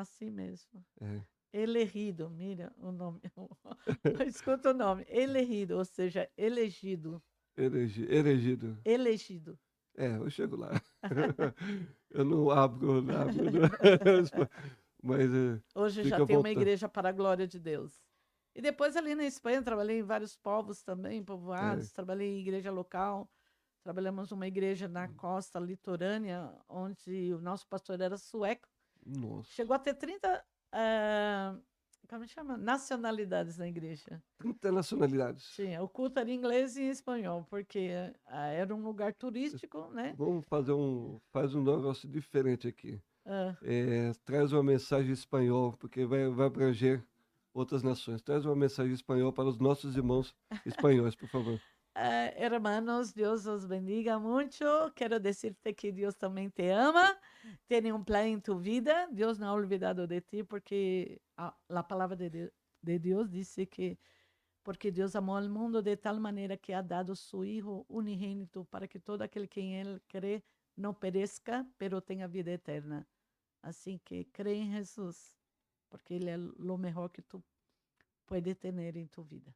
Assim mesmo. É. Elegido, mira o nome. Escuta o nome. Elegido, ou seja, elegido. Elegido. Elegido. É, eu chego lá. Eu não abro, não abro, não. Mas Hoje já fica à tem uma vontade. igreja para a glória de Deus. E depois ali na Espanha, trabalhei em vários povos também, É. povoados, trabalhei em igreja local, trabalhamos numa igreja na costa litorânea, onde o nosso pastor era sueco. Nossa. Chegou a ter 30, como chama? Nacionalidades na igreja. 30 nacionalidades. Tinha, o culto era em inglês e em espanhol, porque era um lugar turístico, né? Vamos faz um negócio diferente aqui. Ah, Traz uma mensagem em espanhol, porque vai abranger outras nações. Traz uma mensagem em espanhol para os nossos irmãos espanhóis, por favor. Hermanos, Dios os bendiga mucho. Quiero decirte que Dios también te ama, tiene un plan en tu vida. Dios no ha olvidado de ti porque la palabra de Dios dice que porque Dios amó al mundo de tal manera que ha dado su Hijo unigénito para que todo aquel que en Él cree no perezca, pero tenga vida eterna. Así que cree en Jesús, porque Ele é lo mejor que tu puedes tener en tu vida.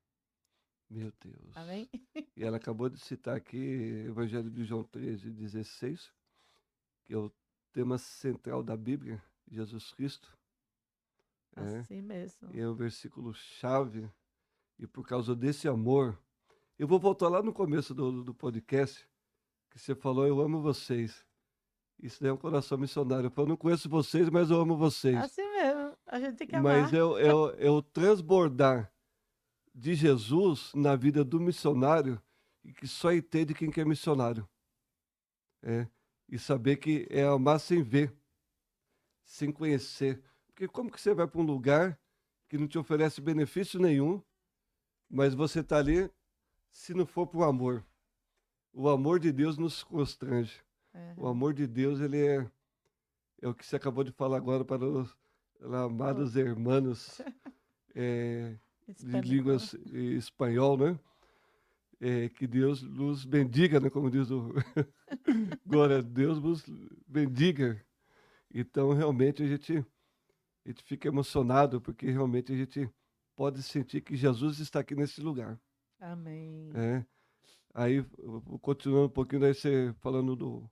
Meu Deus. Amém? E ela acabou de citar aqui Evangelho de João 13:16, que é o tema central da Bíblia, Jesus Cristo. É, Assim mesmo. e é o versículo chave. E por causa desse amor, eu vou voltar lá no começo do podcast, que você falou, eu amo vocês. Isso daí é um coração missionário. Eu não conheço vocês, mas eu amo vocês. Assim mesmo. A gente tem que Mas amar. é o transbordar de Jesus na vida do missionário e que só entende quem que é missionário. É, e saber que é amar sem ver, sem conhecer. Porque como que você vai para um lugar que não te oferece benefício nenhum, mas você está ali se não for por amor? O amor de Deus nos constrange. O Uhum. amor de Deus, é o que você acabou de falar agora para os Oh, amados hermanos de hispânico. línguas espanhol, né? Que Deus nos bendiga, né? Como diz o Glória a Deus nos bendiga. Então, realmente, a gente fica emocionado, porque realmente a gente pode sentir que Jesus está aqui nesse lugar. Amém. É. Aí, continuando um pouquinho, daí você falando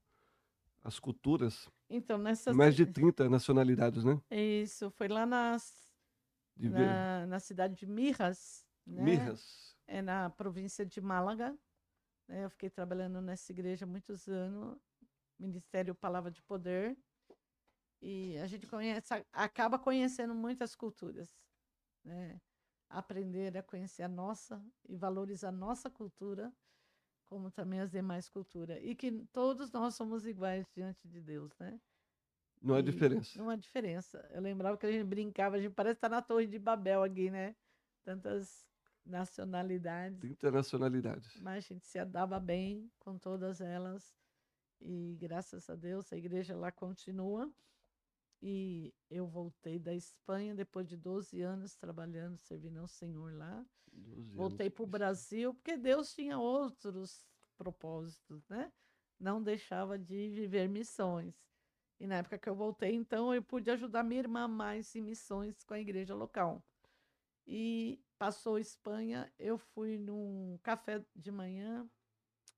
as culturas, Então, nessa, mais de 30 nacionalidades, né? isso foi lá De ver. na cidade de Mirras, né? Mirras. É na província de Málaga. Né? Eu fiquei trabalhando nessa igreja há muitos anos, Ministério Palavra de Poder. E a gente acaba conhecendo muitas culturas, né? Aprender a conhecer a nossa e valorizar a nossa cultura, como também as demais culturas. E que todos nós somos iguais diante de Deus, né? Não há E diferença. não há diferença. Eu lembrava que a gente brincava, a gente parece estar na Torre de Babel aqui, né? Tantas nacionalidades, 30 nacionalidades. mas a gente se dava bem com todas elas. E graças a Deus a igreja lá continua. E eu voltei da Espanha depois de 12 anos trabalhando, servindo ao Senhor lá. 12 anos Voltei para o cristão. Brasil porque Deus tinha outros propósitos, né? Não deixava de viver missões. E na época que eu voltei, então, eu pude ajudar minha irmã mais em missões com a igreja local. E passou Espanha, eu fui num café de manhã,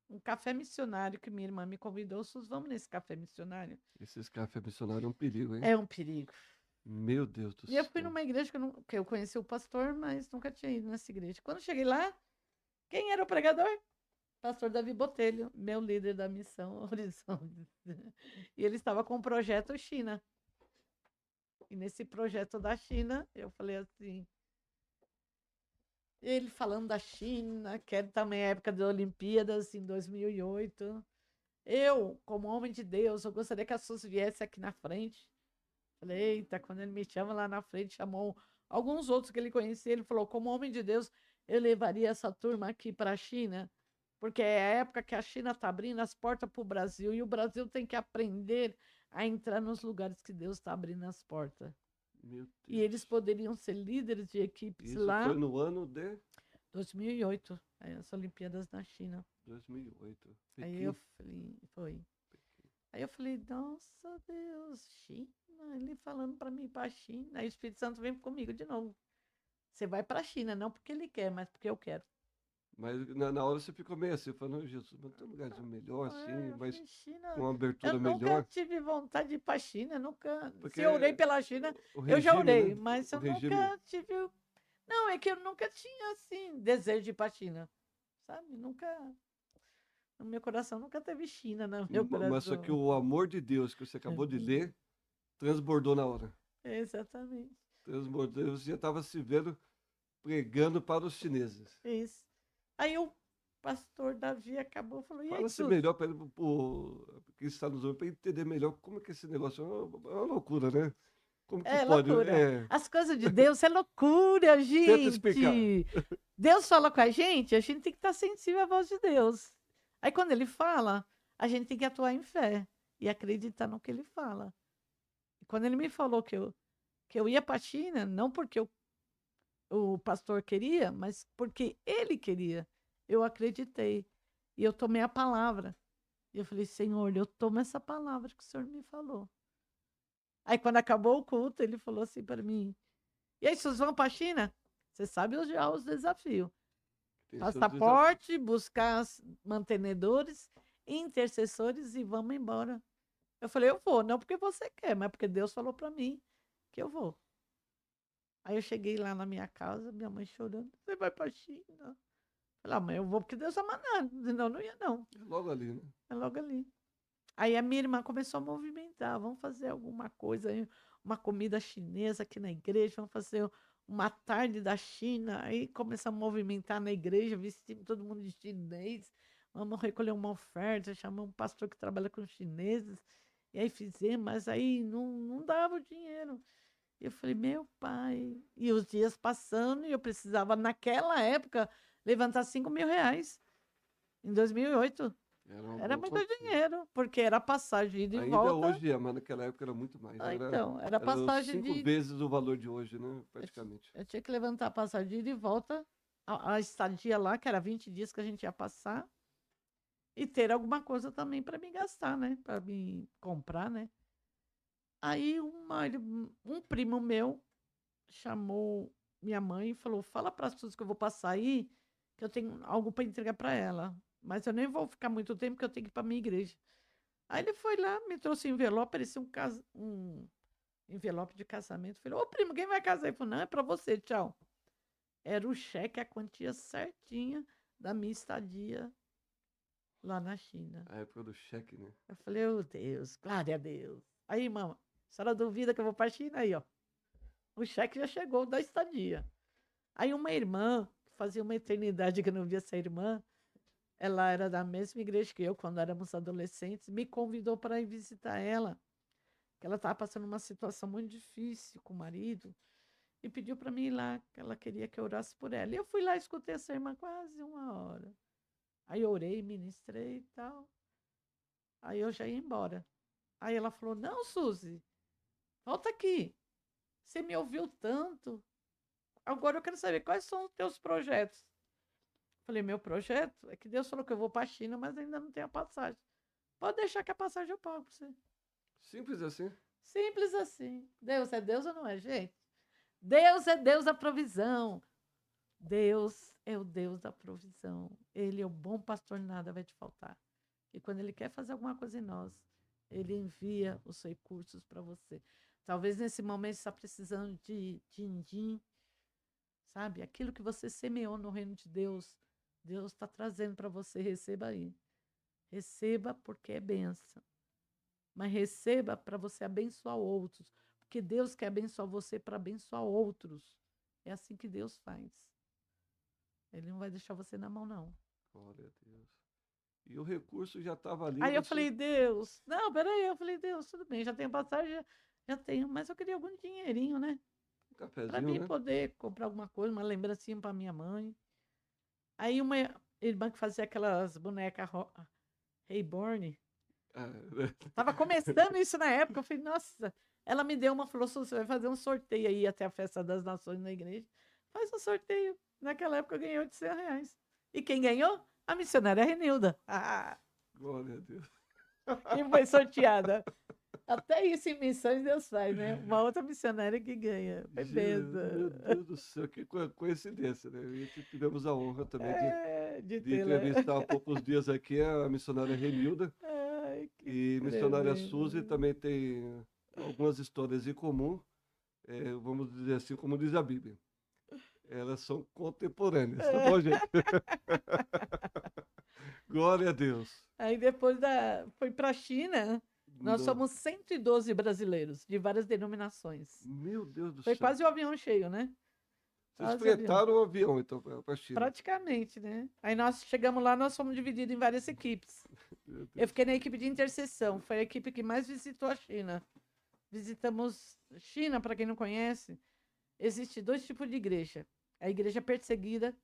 um café missionário que minha irmã me convidou. Sus, vamos nesse café missionário? Esses cafés missionários é um perigo, hein? É um perigo. Meu Deus do E eu fui céu. numa igreja que eu conheci o pastor, mas nunca tinha ido nessa igreja. Quando cheguei lá, quem era o pregador? Pastor Davi Botelho, meu líder da missão Horizonte. E ele estava com o projeto China. E nesse projeto da China, eu falei assim, ele falando da China, que era também a época das Olimpíadas, em 2008. Eu, como homem de Deus, eu gostaria que a SUS viesse aqui na frente. Falei, eita, quando ele me chama lá na frente, chamou alguns outros que ele conhecia, ele falou, como homem de Deus, eu levaria essa turma aqui para a China, porque é a época que a China está abrindo as portas para o Brasil, e o Brasil tem que aprender a entrar nos lugares que Deus está abrindo as portas. Meu E eles Deus. poderiam ser líderes de equipes Isso foi lá, no ano de 2008, as Olimpíadas na China. 2008. Aí eu Pequim. falei, foi. Aí eu falei, nossa Deus, China, ele falando para mim ir para a China. Aí o Espírito Santo vem comigo de novo. Você vai para a China, não porque ele quer, mas porque eu quero. Mas na hora você ficou meio assim, falando, Jesus, mas tem um lugarzinho melhor assim, Eu mas falei, com China, uma eu abertura nunca melhor. tive vontade de ir para a China, nunca. Se Porque eu orei pela China, o eu já regime, orei, né? mas O eu regime. nunca tive. Não, é que eu nunca tinha, assim, desejo de ir para a China, sabe? Nunca. No meu coração nunca teve China no meu Mas só que coração. o amor de Deus que você acabou de ler transbordou na hora. Exatamente. Transbordou. Você já estava se vendo pregando para os chineses. Isso. Aí o pastor Davi acabou e falou: E aí, Fala-se Suzy? melhor para quem está nos ouvindo, para entender melhor como é que esse negócio é uma loucura, né? Como que É pode? loucura. As coisas de Deus é loucura, Tenta explicar. gente. Deus fala com a gente tem que estar sensível à voz de Deus. Aí quando ele fala, a gente tem que atuar em fé e acreditar no que ele fala. E quando ele me falou que eu ia para a China, não porque o pastor queria, mas porque ele queria. Eu acreditei. E eu tomei a palavra. E eu falei, Senhor, eu tomo essa palavra que o Senhor me falou. Aí, quando acabou o culto, ele falou assim para mim: E aí, vocês vão para a China? Você sabe já os desafios. Tem seus desafios. Passaporte, buscar mantenedores, intercessores e vamos embora. Eu falei, eu vou, não porque você quer, mas porque Deus falou para mim que eu vou. Aí eu cheguei lá na minha casa, minha mãe chorando, você vai para a China? Eu falei, mãe, eu vou porque Deus está mandando, senão eu não ia não. É logo ali, né? É logo ali. Aí a minha irmã começou a movimentar, vamos fazer alguma coisa aí, uma comida chinesa aqui na igreja, vamos fazer uma tarde da China. Aí começamos a movimentar na igreja, vestimos todo mundo de chinês, vamos recolher uma oferta, chamamos um pastor que trabalha com chineses, e aí fizemos, mas aí não dava o dinheiro. Eu falei, meu pai, e os dias passando, e eu precisava, naquela época, levantar R$ 5.000, em 2008. Era uma Era boa muito quantia. dinheiro, porque era passagem de Ainda volta. hoje é, mas naquela época era muito mais. Ah, então, era Era os passagem 5 vezes o valor de hoje, né? Eu, Praticamente. eu tinha que levantar a passagem de ida e volta, a estadia lá, que era 20 dias que a gente ia passar, e ter alguma coisa também para me gastar, né? Para me comprar, né? Aí um primo meu chamou minha mãe e falou: Fala para as pessoas que eu vou passar aí, que eu tenho algo para entregar para ela. Mas eu nem vou ficar muito tempo, porque eu tenho que ir para minha igreja. Aí ele foi lá, me trouxe um envelope, parecia um envelope de casamento. Falei, ô primo, quem vai casar? Ele falou, não, é para você, tchau. Era o cheque, a quantia certinha da minha estadia lá na China. A época do cheque, né? Eu falei, ô Deus, glória a Deus. Aí, irmão, a senhora duvida que eu vou para a China? Aí, ó, o cheque já chegou da estadia. Aí uma irmã, que fazia uma eternidade que eu não via essa irmã, ela era da mesma igreja que eu, quando éramos adolescentes, me convidou para ir visitar ela, que ela estava passando uma situação muito difícil com o marido, e pediu para mim ir lá, que ela queria que eu orasse por ela. E eu fui lá, escutei essa irmã quase 1 hora. Aí orei, ministrei e tal. Aí eu já ia embora. Aí ela falou: Não, Suzy, volta aqui. Você me ouviu tanto. Agora eu quero saber quais são os teus projetos. Falei: Meu projeto é que Deus falou que eu vou para a China, mas ainda não tenho a passagem. Pode deixar que a passagem eu pago para você. Simples assim. Simples assim. Deus é Deus ou não é, gente? Deus é Deus da provisão. Deus é o Deus da provisão. Ele é o bom pastor, nada vai te faltar. E quando ele quer fazer alguma coisa em nós, ele envia os recursos para você. Talvez nesse momento você está precisando de din-din, sabe? Aquilo que você semeou no reino de Deus, Deus está trazendo para você. Receba aí. Receba porque é bênção. Mas receba para você abençoar outros. Porque Deus quer abençoar você para abençoar outros. É assim que Deus faz. Ele não vai deixar você na mão, não. Glória a Deus. E o recurso já estava ali, Aí eu você. falei, Deus, não, peraí, eu falei, Deus, tudo bem, já tenho passagem, já tenho, mas eu queria algum dinheirinho, né? Um Para cafezinho, mim né? poder comprar alguma coisa, uma lembrancinha para minha mãe. Aí uma irmã que fazia aquelas bonecas Reborn, Ah, tava começando isso na época, eu falei, nossa, ela me deu uma, falou, você vai fazer um sorteio aí até a Festa das Nações na igreja. Faz um sorteio. Naquela época eu ganhei R$ 800. E quem ganhou? A missionária Renilda. Ah, glória a Deus. e foi sorteada. Até isso em missões Deus faz, né? Uma outra missionária que ganha. Foi Meu benção. Deus do céu, que coincidência, né? E tivemos a honra também É, de de tê-la. entrevistar há poucos dias aqui a missionária Renilda Ai, que e missionária Suzy tremendo. também tem algumas histórias em comum, vamos dizer assim, como diz a Bíblia. Elas são contemporâneas, tá bom, gente? Glória a Deus. Aí depois foi para a China, nós No- somos 112 brasileiros, de várias denominações. Meu Deus do Foi céu. quase o avião cheio, né? Vocês Quase o avião. fretaram o avião, então, para a China. Praticamente, né? Aí nós chegamos lá, nós fomos divididos em várias equipes. Meu Eu Deus. fiquei na equipe de intercessão, foi a equipe que mais visitou a China. Visitamos China, para quem não conhece, existe dois tipos de igreja. A igreja perseguida,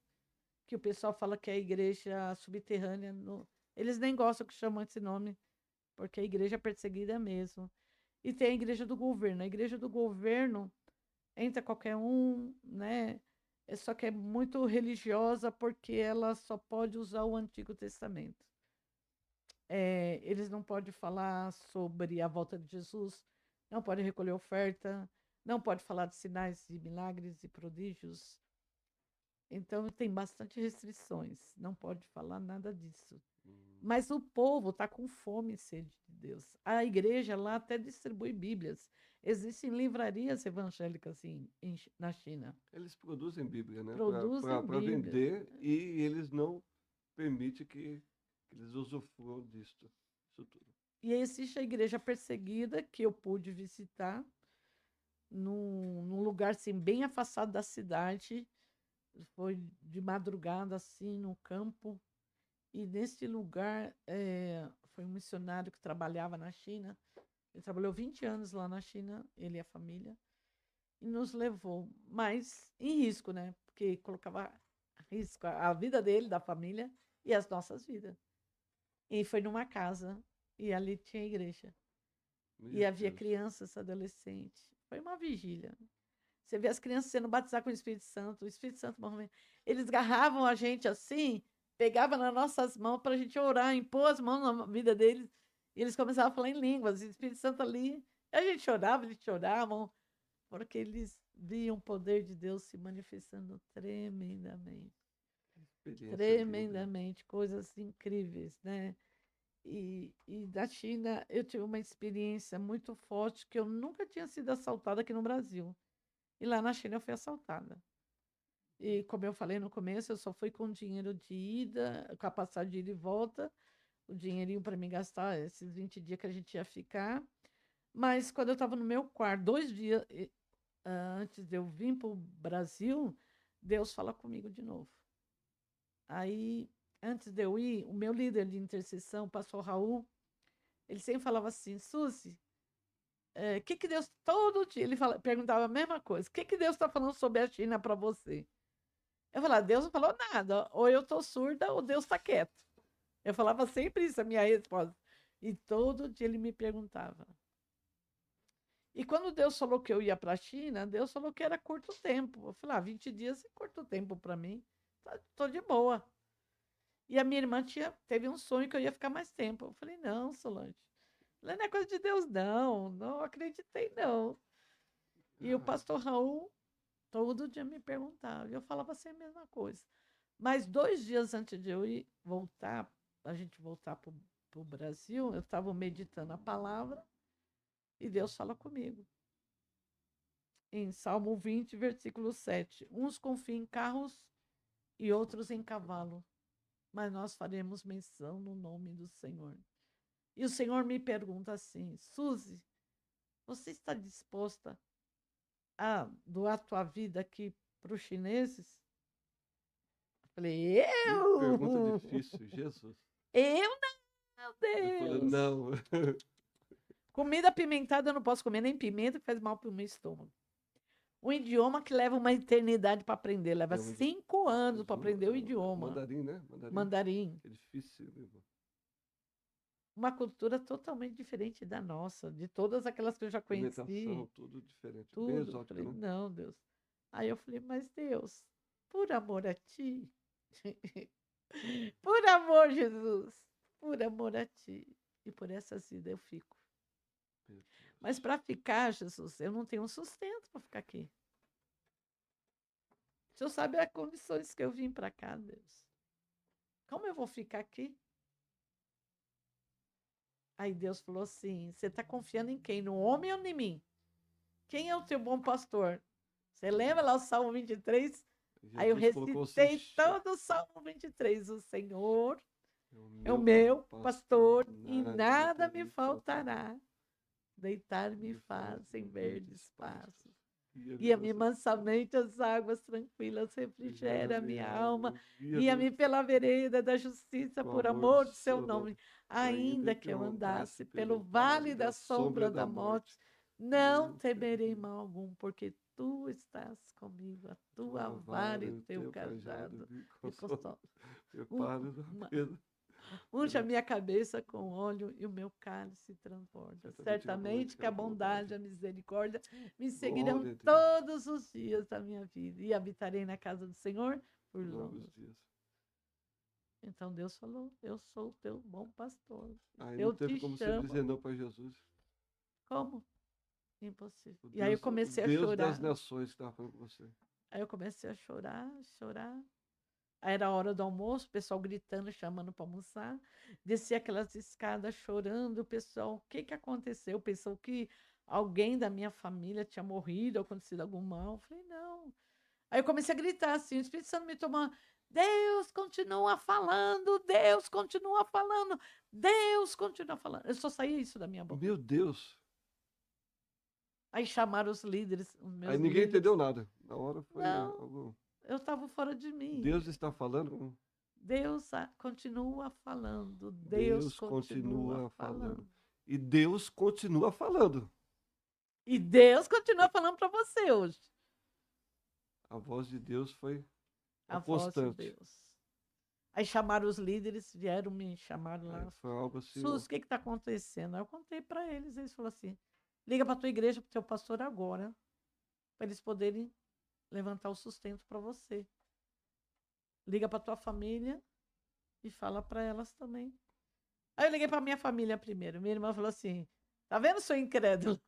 que o pessoal fala que é a igreja subterrânea. Eles nem gostam que chamam esse nome, porque a igreja perseguida é mesmo. E tem a igreja do governo. A igreja do governo entra qualquer um, né? Só que é muito religiosa porque ela só pode usar o Antigo Testamento. Eles não podem falar sobre a volta de Jesus, não podem recolher oferta, não podem falar de sinais e milagres e prodígios. Então tem bastante restrições, não pode falar nada disso. Mas o povo está com fome e sede de Deus. A igreja lá até distribui Bíblias. Existem livrarias evangélicas na China. Eles produzem Bíblia, né? Produzem Para Bíblias. vender e eles não permitem que eles usufruam disso. Isso tudo. E existe a igreja perseguida, que eu pude visitar, num lugar assim, bem afastado da cidade. Foi de madrugada, assim, no campo. E nesse lugar, foi um missionário que trabalhava na China. Ele trabalhou 20 anos lá na China, ele e a família, e nos levou, mas em risco, né? Porque colocava em risco a vida dele, da família e as nossas vidas. E foi numa casa, e ali tinha igreja. E Meu havia Deus. crianças, adolescentes. Foi uma vigília. Você vê as crianças sendo batizadas com o Espírito Santo morrendo. Eles agarravam a gente assim, pegavam nas nossas mãos para a gente orar, impor as mãos na vida deles, e eles começavam a falar em línguas, e o Espírito Santo ali. E a gente chorava, eles choravam, porque eles viam o poder de Deus se manifestando tremendamente. Experiência linda. Tremendamente, coisas incríveis, né? E da China eu tive uma experiência muito forte que eu nunca tinha sido assaltada aqui no Brasil. E lá na China eu fui assaltada. E como eu falei no começo, eu só fui com dinheiro de ida, com a passagem de ida e volta, o dinheirinho para me gastar esses 20 dias que a gente ia ficar. Mas quando eu estava no meu quarto, 2 dias antes de eu vir para o Brasil, Deus fala comigo de novo. Aí, antes de eu ir, o meu líder de intercessão, o pastor Raul, ele sempre falava assim: Suzy, que Deus, todo dia, perguntava a mesma coisa: o que Deus está falando sobre a China para você? Eu falava: Deus não falou nada, ou eu estou surda ou Deus está quieto. Eu falava sempre isso, a minha resposta. E todo dia ele me perguntava. E quando Deus falou que eu ia para a China, Deus falou que era curto tempo. Eu falei: 20 dias é curto tempo para mim, estou de boa. E a minha irmã teve um sonho que eu ia ficar mais tempo. Eu falei: não, Solange, não é coisa de Deus, não, não acreditei, não. E o Ah, pastor Raul todo dia me perguntava, e eu falava assim a mesma coisa. Mas 2 dias antes de eu ir voltar, a gente voltar para o Brasil, eu estava meditando a palavra e Deus fala comigo. Em Salmo 20, versículo 7. Uns confiam em carros e outros em cavalo, mas nós faremos menção no nome do Senhor. E o Senhor me pergunta assim: Suzy, você está disposta a doar a tua vida aqui para os chineses? Eu falei: que pergunta eu? difícil, Jesus. Eu não, Ele falou, Deus. não. Comida apimentada eu não posso comer nem pimenta, que faz mal para o meu estômago. Um idioma que leva uma eternidade para aprender, leva É um 5 anos para aprender o idioma. mandarim, né? Mandarim. Mandarim. É difícil, meu irmão. Uma cultura totalmente diferente da nossa, de todas aquelas que eu já Alimentação, conheci, tudo diferente. Bem tudo. Eu exótico, falei: né? não, Deus. Aí eu falei: mas Deus, por amor a ti, por amor, Jesus, por amor a ti. e por essas vidas eu fico. Meu Deus. Mas para ficar, Jesus, eu não tenho um sustento para ficar aqui. O Senhor sabe as condições que eu vim para cá, Deus. Como eu vou ficar aqui? Aí Deus falou assim: você está confiando em quem? No homem ou em mim? Quem é o teu bom pastor? Você lembra lá o Salmo 23? Aí eu Jesus colocou você recitei todo o Salmo 23. O Senhor é é o meu pastor e nada nada me me faltará. faltará. Deitar-me Me faz em verdes passos. Guia-me Guia-me mansamente às águas tranquilas, refrigera a minha alma. Guia-me pela vereda da justiça, por amor do seu nome. Ainda que eu andasse pelo vale da sombra da morte, não temerei mal algum, porque tu estás comigo, a tua vara e o teu cajado me consolam. Prepara da Uma- mesa. Unge a minha cabeça com óleo e o meu cálice transborda. Certamente que a bondade e a misericórdia me seguirão Glória a Deus. todos os dias da minha vida e habitarei na casa do Senhor por Longos longos. dias. Então Deus falou: eu sou o teu bom pastor. Aí Eu não teve te como você chamo. dizer não para Jesus. Como? Impossível. O E aí eu Deus, o comecei a Deus chorar. das nações que estava falando com você. Aí eu comecei a chorar, chorar. Aí era a hora do almoço, o pessoal gritando, chamando para almoçar. Desci aquelas escadas chorando, o pessoal, o que aconteceu? Pensou que alguém da minha família tinha morrido, acontecido algum mal. Eu falei, não. Aí eu comecei a gritar assim, o Espírito Santo me tomou. Deus continua falando, Deus continua falando, Deus continua falando. Eu só saía isso da minha boca. Meu Deus. Aí chamaram os líderes, os meus Aí ninguém líderes. entendeu nada. Na hora foi Não, algo. eu estava fora de mim. Deus está falando. Deus continua falando. Deus Continua falando. E Deus continua falando. E Deus continua falando para você hoje. A voz de Deus foi A constante. voz de Deus. Aí chamaram os líderes, vieram me chamar lá. Foi algo assim. Sus, o que está acontecendo? Aí eu contei para eles. Eles falaram assim: liga para tua igreja, para o teu pastor agora, para eles poderem levantar o sustento para você. Liga para tua família e fala para elas também. Aí eu liguei para minha família primeiro. Minha irmã falou assim: tá vendo, seu incrédulo?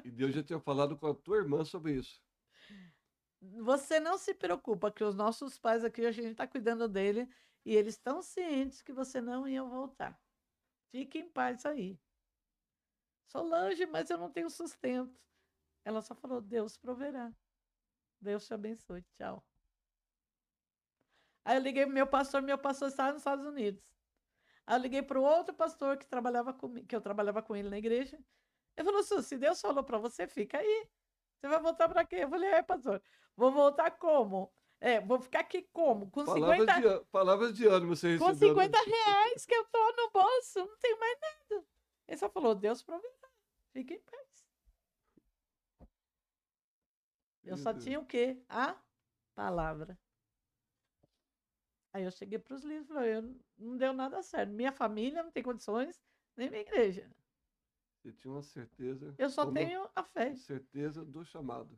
E Deus já tinha falado com a tua irmã sobre isso. Você não se preocupa que os nossos pais aqui, a gente está cuidando dele e eles estão cientes que você não ia voltar. Fique em paz aí. Solange, mas eu não tenho sustento. Ela só falou: Deus proverá. Deus te abençoe. Tchau. Aí eu liguei pro meu pastor estava nos Estados Unidos. Aí eu liguei para o outro pastor que trabalhava comigo, que eu trabalhava com ele na igreja. Ele falou: se Deus falou para você, fica aí. Você vai voltar para quê? Eu falei: pastor, vou voltar como? Vou ficar aqui como? Com Palavras de ânimo você com recebeu. R$50 que eu tô no bolso, não tenho mais nada. Ele só falou: Deus proverá. Fique em paz. Eu só tinha o quê? A palavra. Aí eu cheguei para os líderes e falei: não deu nada certo. Minha família não tem condições, nem minha igreja. Você tinha uma certeza. Eu só tenho a fé. Certeza do chamado.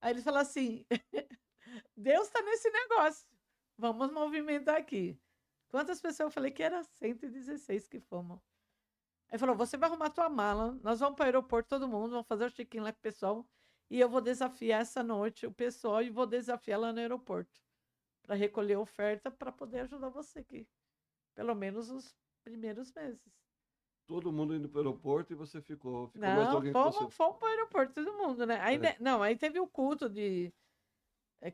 Aí ele falou assim: Deus está nesse negócio. Vamos movimentar aqui. Quantas pessoas eu falei que era 116 que fomos. Aí falou: você vai arrumar tua mala, nós vamos para o aeroporto, todo mundo, vamos fazer o check-in lá com o pessoal. E eu vou desafiar essa noite o pessoal e vou desafiar lá no aeroporto para recolher oferta para poder ajudar você aqui. Pelo menos os primeiros meses. Todo mundo indo para o aeroporto e você ficou. Não, mais alguém fomos para o aeroporto, todo mundo, né? Aí teve o culto de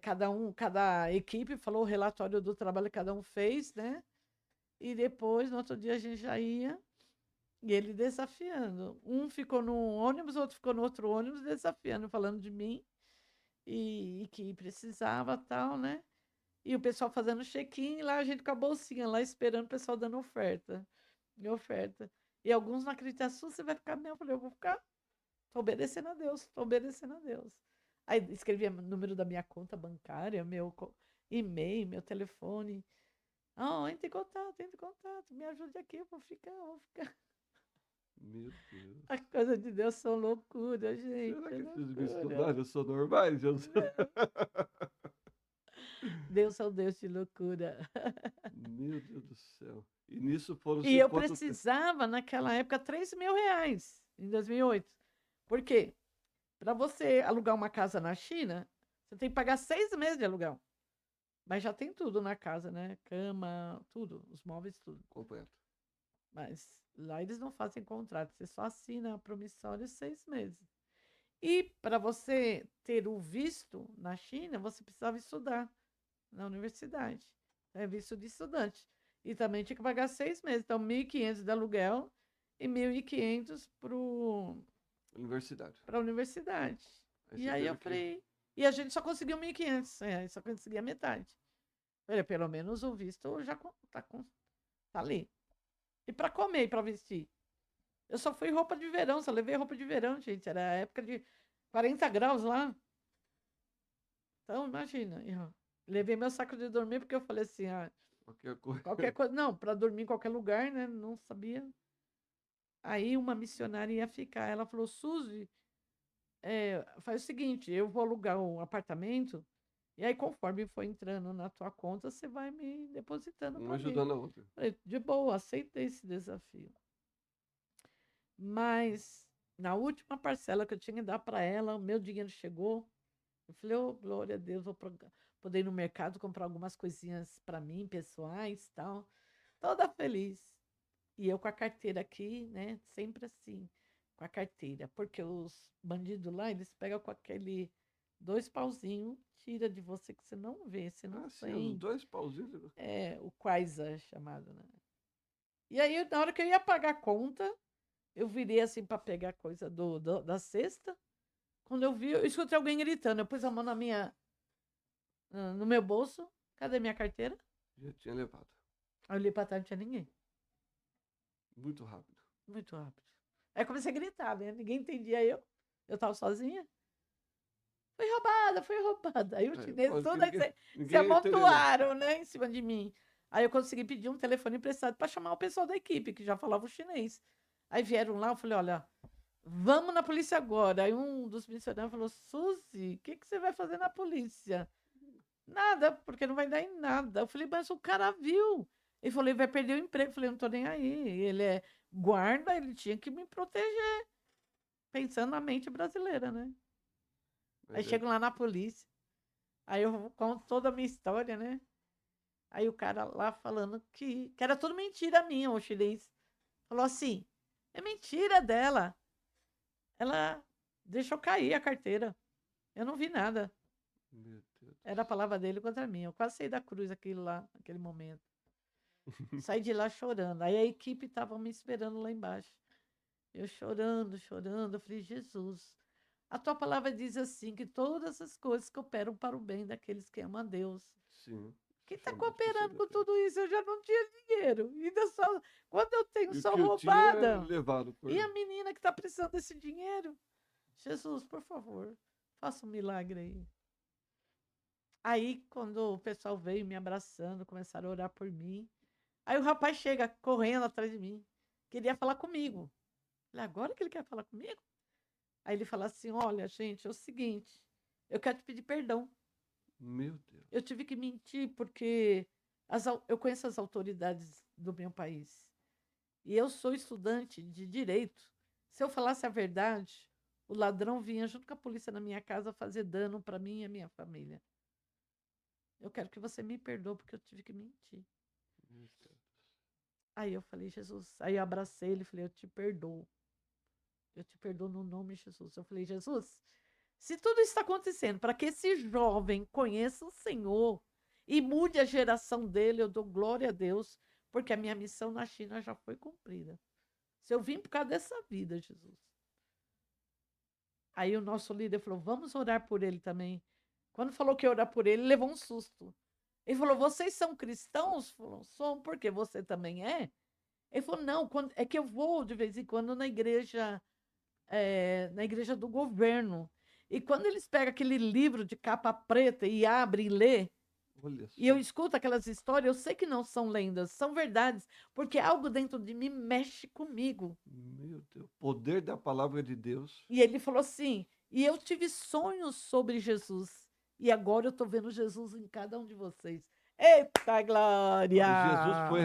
cada equipe falou o relatório do trabalho que cada um fez, né? E depois, no outro dia, a gente já ia e ele desafiando. Um ficou num ônibus, outro ficou no outro ônibus desafiando, falando de mim e que precisava tal, né? E o pessoal fazendo check-in, lá a gente com a bolsinha lá esperando o pessoal dando oferta. E oferta. E alguns não acreditavam: você vai ficar mesmo? Eu falei: eu vou ficar. Estou obedecendo a Deus, estou obedecendo a Deus. Aí escrevi o número da minha conta bancária, meu e-mail, meu telefone. Entre em contato, me ajude aqui, eu vou ficar. Meu Deus. As coisas de Deus são loucura, gente. Será que esses missionários são normais, Jesus? Deus é um Deus de loucura. Meu Deus do céu. E nisso foram E eu quanto tempo? precisava, naquela época, R$ 3.000, em 2008. Por quê? Para você alugar uma casa na China, você tem que pagar 6 meses de aluguel. Mas já tem tudo na casa, né? Cama, tudo, os móveis, tudo. Completo. Mas lá eles não fazem contrato, você só assina a promissória 6 meses. E para você ter o visto na China, você precisava estudar na universidade. É visto de estudante. E também tinha que pagar 6 meses. Então, 1.500 de aluguel e 1.500 Universidade. para a universidade. Aí E você aí eu teve que... falei. E a gente só conseguiu 1.500. Só conseguia metade. Falei, pelo menos o visto já tá ali. E para comer e para vestir? Eu só fui roupa de verão, só levei roupa de verão, gente. Era a época de 40 graus lá. Então, imagina. Eu levei meu saco de dormir porque eu falei assim, Qualquer coisa. qualquer coisa. Não, para dormir em qualquer lugar, né? Não sabia. Aí uma missionária ia ficar. Ela falou, Suzy, faz o seguinte, eu vou alugar um apartamento. E aí, conforme for entrando na tua conta, você vai me depositando Uma para mim. ajudando a outra. Falei, de boa, aceitei esse desafio. Mas na última parcela que eu tinha que dar para ela, o meu dinheiro chegou. Eu falei, oh, glória a Deus, vou poder ir no mercado comprar algumas coisinhas para mim, pessoais, tal. Toda feliz. E eu com a carteira aqui, né? Sempre assim, com a carteira. Porque os bandidos lá, eles pegam com aquele 2 pauzinhos, tira de você que você não vê, você não Sim, os sente. 2 pauzinhos. O Quasar chamado, né? E aí, na hora que eu ia pagar a conta, eu virei assim para pegar coisa da cesta. Quando eu vi, eu escutei alguém gritando. Eu pus a mão no meu bolso. Cadê minha carteira? Já tinha levado. Aí eu olhei pra trás, não tinha ninguém. Muito rápido. Muito rápido. Aí comecei a gritar, né? Ninguém entendia eu. Eu tava sozinha. Fui roubada, fui roubada. Aí os chineses todos se Ninguém entendeu. amontoaram, né, em cima de mim. Aí eu consegui pedir um telefone emprestado para chamar o pessoal da equipe, que já falava o chinês. Aí vieram lá, eu falei, olha, vamos na polícia agora. Aí um dos missionários falou, Suzy, o que você vai fazer na polícia? Nada, porque não vai dar em nada. Eu falei, mas o cara viu. Ele falou, ele vai perder o emprego. Eu falei, não tô nem aí. Ele é guarda, ele tinha que me proteger. Pensando na mente brasileira, né? Aí chego lá na polícia. Aí eu conto toda a minha história, né? Aí o cara lá falando que era tudo mentira minha, o chinês. Falou assim, é mentira dela. Ela deixou cair a carteira. Eu não vi nada. Meu Deus. Era a palavra dele contra mim. Eu quase saí da cruz aquilo lá, naquele momento. Saí de lá chorando. Aí a equipe estava me esperando lá embaixo. Eu chorando, chorando. Eu falei, Jesus, a tua palavra diz assim, que todas as coisas cooperam para o bem daqueles que amam a Deus. Sim. Quem está cooperando com tudo isso? Eu já não tinha dinheiro. Ainda só, quando eu tenho só roubada. Levado por... E a menina que está precisando desse dinheiro? Jesus, por favor, faça um milagre aí. Aí, quando o pessoal veio me abraçando, começaram a orar por mim. Aí o rapaz chega correndo atrás de mim. Queria falar comigo. Falei, agora que ele quer falar comigo? Aí ele fala assim, olha, gente, é o seguinte, eu quero te pedir perdão. Meu Deus. Eu tive que mentir porque eu conheço as autoridades do meu país. E eu sou estudante de direito. Se eu falasse a verdade, o ladrão vinha junto com a polícia na minha casa fazer dano para mim e a minha família. Eu quero que você me perdoe porque eu tive que mentir. Meu Deus. Aí eu falei, Jesus. Aí eu abracei ele e falei, eu te perdoo. Eu te perdoo no nome de Jesus. Eu falei, Jesus, se tudo isso está acontecendo para que esse jovem conheça o Senhor e mude a geração dele, eu dou glória a Deus, porque a minha missão na China já foi cumprida. Se eu vim por causa dessa vida, Jesus. Aí o nosso líder falou, vamos orar por ele também. Quando falou que ia orar por ele, ele levou um susto. Ele falou, vocês são cristãos? Falou, somos, porque você também é? Ele falou, não, é que eu vou de vez em quando na igreja do governo. E quando eles pegam aquele livro de capa preta e abrem e lê, e eu escuto aquelas histórias, eu sei que não são lendas, são verdades, porque algo dentro de mim mexe comigo. Meu Deus, poder da palavra de Deus. E ele falou assim, e eu tive sonhos sobre Jesus. E agora eu estou vendo Jesus em cada um de vocês. Eita glória! Jesus foi